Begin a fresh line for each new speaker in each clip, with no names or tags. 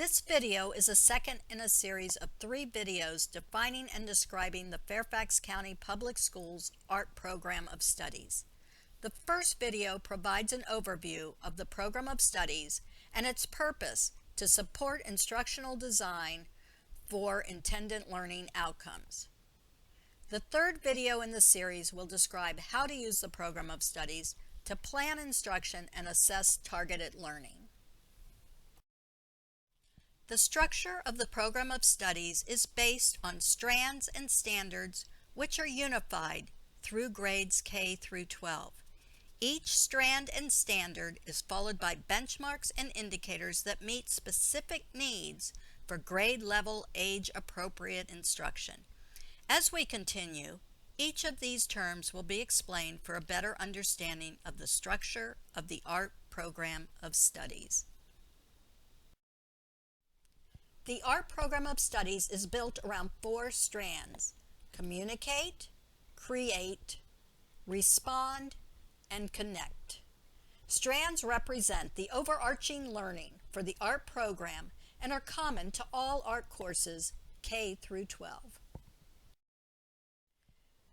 This video is a second in a series of 3 videos defining and describing the Fairfax County Public Schools Art Program of Studies. The first video provides an overview of the program of studies and its purpose to support instructional design for intended learning outcomes. The third video in the series will describe how to use the program of studies to plan instruction and assess targeted learning. The structure of the program of studies is based on strands and standards which are unified through grades K through 12. Each strand and standard is followed by benchmarks and indicators that meet specific needs for grade level age-appropriate instruction. As we continue, each of these terms will be explained for a better understanding of the structure of the art program of studies. The art program of studies is built around 4 strands: communicate, create, respond, and connect. Strands represent the overarching learning for the art program and are common to all art courses K through 12.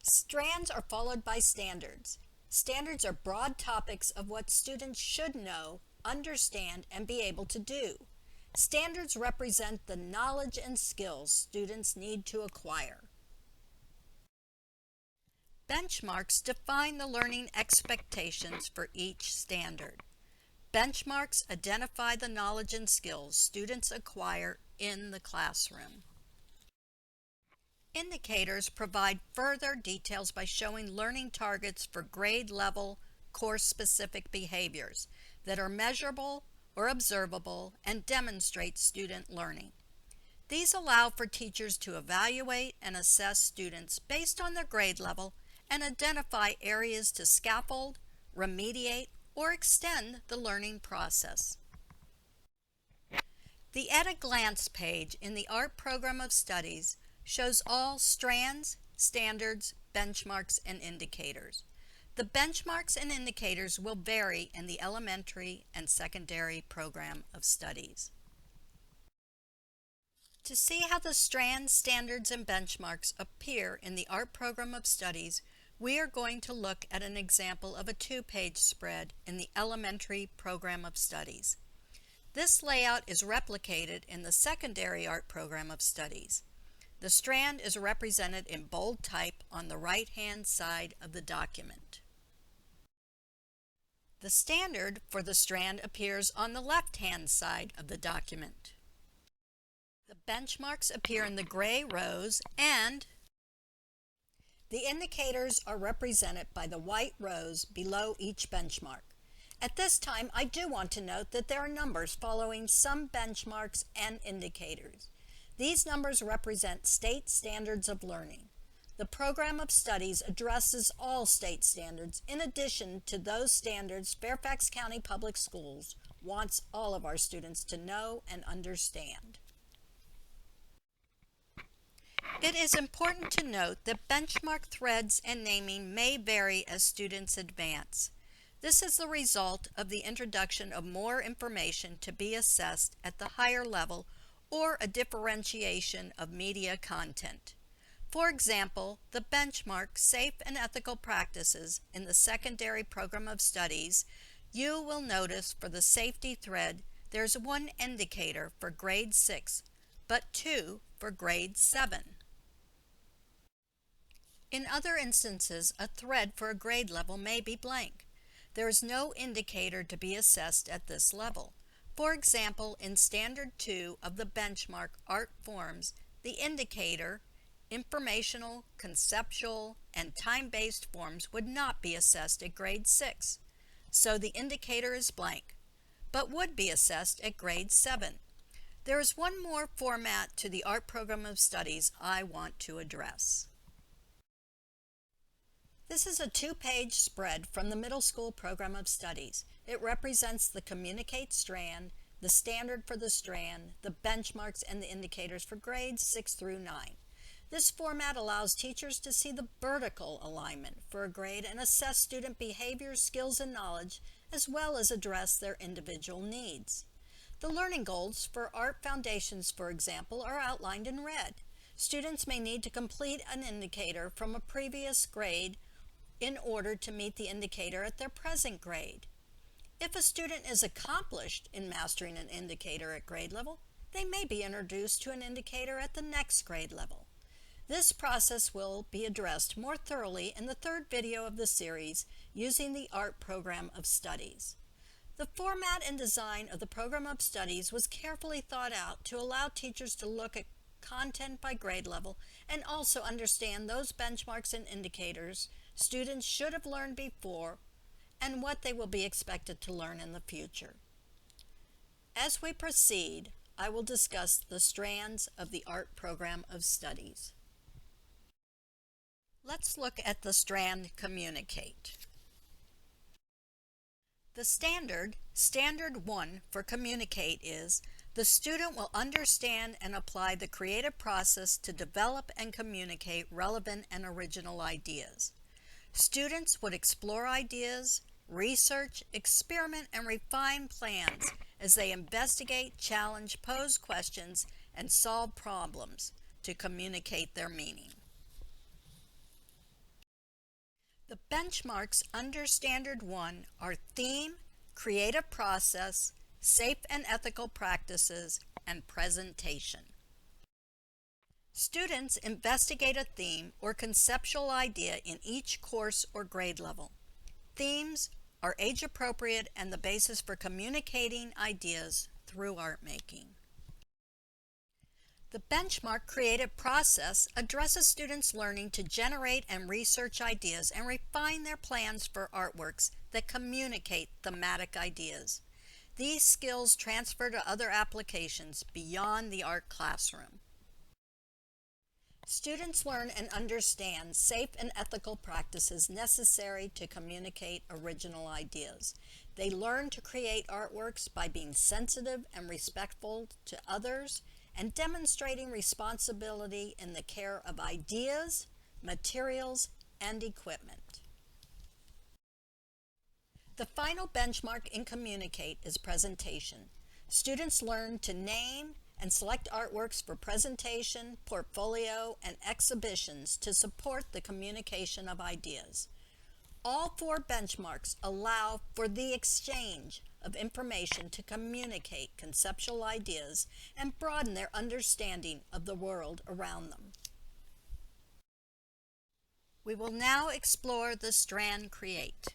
Strands are followed by standards. Standards are broad topics of what students should know, understand, and be able to do. Standards represent the knowledge and skills students need to acquire. Benchmarks define the learning expectations for each standard. Benchmarks identify the knowledge and skills students acquire in the classroom. Indicators provide further details by showing learning targets for grade-level, course-specific behaviors that are measurable or observable and demonstrate student learning. These allow for teachers to evaluate and assess students based on their grade level and identify areas to scaffold, remediate, or extend the learning process. The At a Glance page in the Art Program of Studies shows all strands, standards, benchmarks, and indicators. The benchmarks and indicators will vary in the elementary and secondary program of studies. To see how the strands, standards, and benchmarks appear in the art program of studies, we are going to look at an example of a 2-page spread in the elementary program of studies. This layout is replicated in the secondary art program of studies. The strand is represented in bold type on the right-hand side of the document. The standard for the strand appears on the left-hand side of the document. The benchmarks appear in the gray rows and the indicators are represented by the white rows below each benchmark. At this time, I do want to note that there are numbers following some benchmarks and indicators. These numbers represent state standards of learning. The program of studies addresses all state standards in addition to those standards Fairfax County Public Schools wants all of our students to know and understand. It is important to note that benchmark threads and naming may vary as students advance. This is the result of the introduction of more information to be assessed at the higher level or a differentiation of media content. For example, the benchmark Safe and Ethical Practices in the secondary program of studies, you will notice for the safety thread there's 1 indicator for grade 6, but 2 for grade 7. In other instances, a thread for a grade level may be blank. There is no indicator to be assessed at this level. For example, in Standard 2 of the benchmark Art Forms, the indicator informational, conceptual, and time-based forms would not be assessed at grade 6, so the indicator is blank, but would be assessed at grade 7. There is one more format to the art program of studies I want to address. This is a 2-page spread from the middle school program of studies. It represents the communicate strand, the standard for the strand, the benchmarks, and the indicators for grades 6 through 9. This format allows teachers to see the vertical alignment for a grade and assess student behavior, skills, and knowledge, as well as address their individual needs. The learning goals for Art Foundations, for example, are outlined in red. Students may need to complete an indicator from a previous grade in order to meet the indicator at their present grade. If a student is accomplished in mastering an indicator at grade level, they may be introduced to an indicator at the next grade level. This process will be addressed more thoroughly in the third video of the series using the Art Program of Studies. The format and design of the Program of Studies was carefully thought out to allow teachers to look at content by grade level and also understand those benchmarks and indicators students should have learned before and what they will be expected to learn in the future. As we proceed, I will discuss the strands of the Art Program of Studies. Let's look at the strand Communicate. The standard 1 for Communicate is, the student will understand and apply the creative process to develop and communicate relevant and original ideas. Students would explore ideas, research, experiment, and refine plans as they investigate, challenge, pose questions, and solve problems to communicate their meaning. The benchmarks under Standard 1 are theme, creative process, safe and ethical practices, and presentation. Students investigate a theme or conceptual idea in each course or grade level. Themes are age-appropriate and the basis for communicating ideas through art making. The benchmark creative process addresses students' learning to generate and research ideas and refine their plans for artworks that communicate thematic ideas. These skills transfer to other applications beyond the art classroom. Students learn and understand safe and ethical practices necessary to communicate original ideas. They learn to create artworks by being sensitive and respectful to others and demonstrating responsibility in the care of ideas, materials, and equipment. The final benchmark in Communicate is presentation. Students learn to name and select artworks for presentation, portfolio, and exhibitions to support the communication of ideas. All 4 benchmarks allow for the exchange of information to communicate conceptual ideas and broaden their understanding of the world around them. We will now explore the strand Create.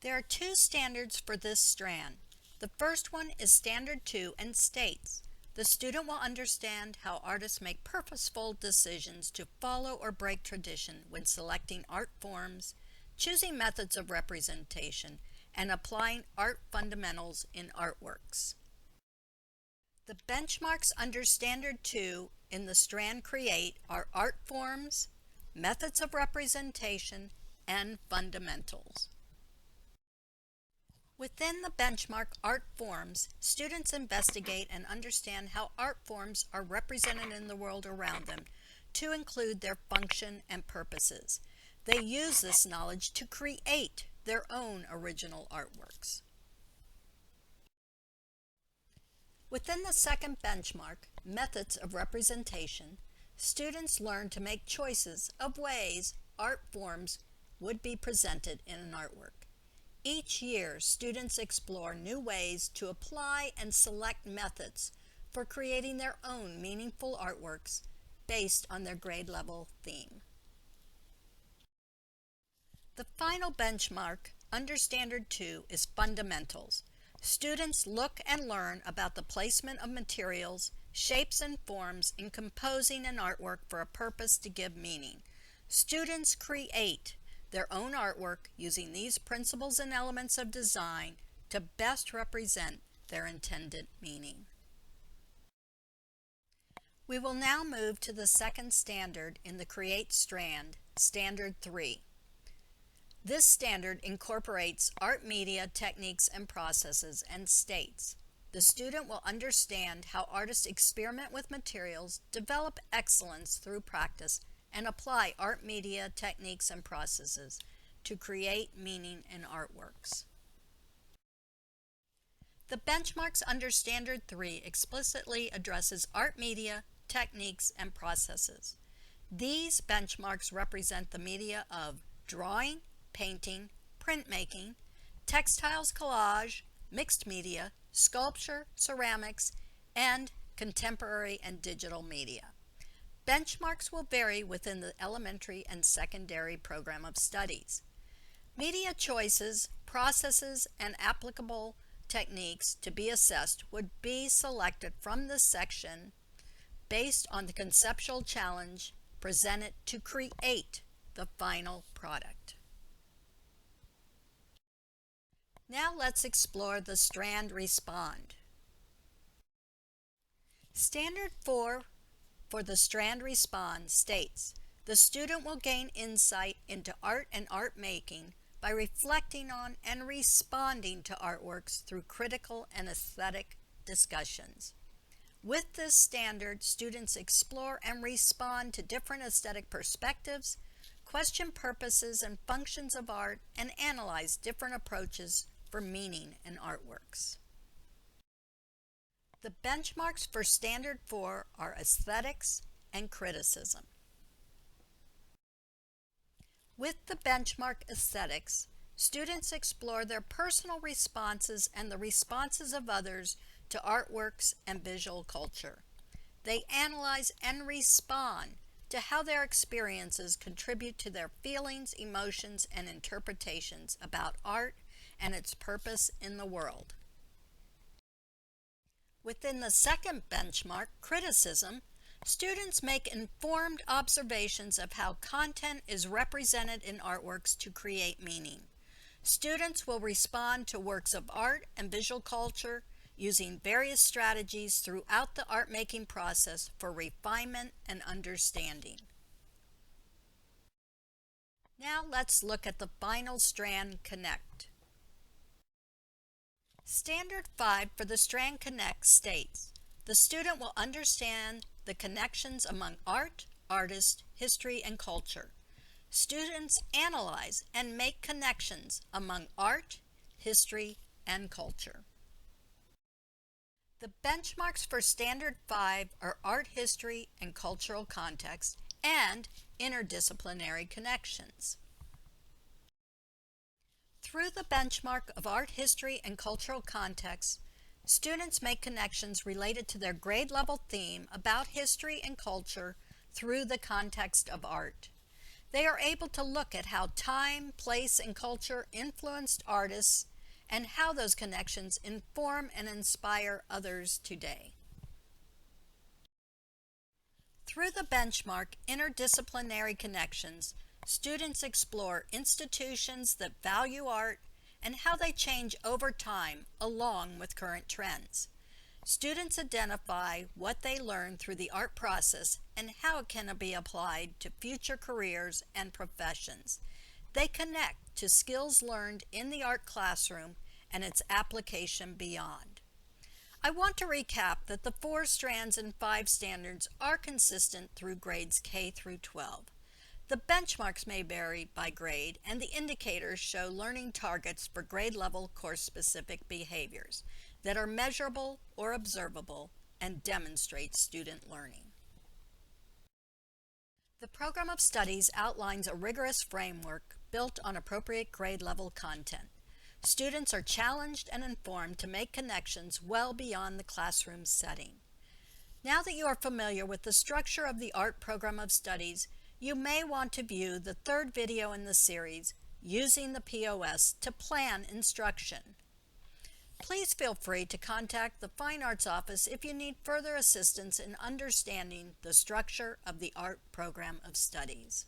There are 2 standards for this strand. The first one is Standard 2 and states, the student will understand how artists make purposeful decisions to follow or break tradition when selecting art forms, choosing methods of representation, and applying art fundamentals in artworks. The benchmarks under Standard 2 in the strand Create are art forms, methods of representation, and fundamentals. Within the benchmark art forms, students investigate and understand how art forms are represented in the world around them to include their function and purposes. They use this knowledge to create their own original artworks. Within the second benchmark, methods of representation, students learn to make choices of ways art forms would be presented in an artwork. Each year, students explore new ways to apply and select methods for creating their own meaningful artworks based on their grade level theme. The final benchmark under Standard 2 is Fundamentals. Students look and learn about the placement of materials, shapes, and forms in composing an artwork for a purpose to give meaning. Students create their own artwork using these principles and elements of design to best represent their intended meaning. We will now move to the second standard in the Create strand, Standard 3. This standard incorporates art media, techniques, and processes and states, the student will understand how artists experiment with materials, develop excellence through practice, and apply art media, techniques, and processes to create meaning in artworks. The benchmarks under Standard 3 explicitly addresses art media, techniques, and processes. These benchmarks represent the media of drawing, painting, printmaking, textiles collage, mixed media, sculpture, ceramics, and contemporary and digital media. Benchmarks will vary within the elementary and secondary program of studies. Media choices, processes, and applicable techniques to be assessed would be selected from this section based on the conceptual challenge presented to create the final product. Now let's explore the strand respond. Standard 4 for the strand respond states, the student will gain insight into art and art making by reflecting on and responding to artworks through critical and aesthetic discussions. With this standard, students explore and respond to different aesthetic perspectives, question purposes and functions of art, and analyze different approaches for meaning in artworks. The benchmarks for Standard 4 are aesthetics and criticism. With the benchmark aesthetics, students explore their personal responses and the responses of others to artworks and visual culture. They analyze and respond to how their experiences contribute to their feelings, emotions, and interpretations about art and its purpose in the world. Within the second benchmark, criticism, students make informed observations of how content is represented in artworks to create meaning. Students will respond to works of art and visual culture using various strategies throughout the art-making process for refinement and understanding. Now let's look at the final strand, connect. Standard 5 for the strand connect states, the student will understand the connections among art, artists, history, and culture. Students analyze and make connections among art, history, and culture. The benchmarks for Standard 5 are art history and cultural context and interdisciplinary connections. Through the benchmark of art history and cultural context, students make connections related to their grade level theme about history and culture through the context of art. They are able to look at how time, place, and culture influenced artists and how those connections inform and inspire others today. Through the benchmark interdisciplinary connections, students explore institutions that value art and how they change over time along with current trends. Students identify what they learn through the art process and how it can be applied to future careers and professions. They connect to skills learned in the art classroom and its application beyond. I want to recap that the 4 strands and 5 standards are consistent through grades K through 12. The benchmarks may vary by grade, and the indicators show learning targets for grade-level course-specific behaviors that are measurable or observable and demonstrate student learning. The program of studies outlines a rigorous framework built on appropriate grade-level content. Students are challenged and informed to make connections well beyond the classroom setting. Now that you are familiar with the structure of the art program of studies, you may want to view the 3rd video in the series, Using the POS to Plan Instruction. Please feel free to contact the Fine Arts Office if you need further assistance in understanding the structure of the art program of studies.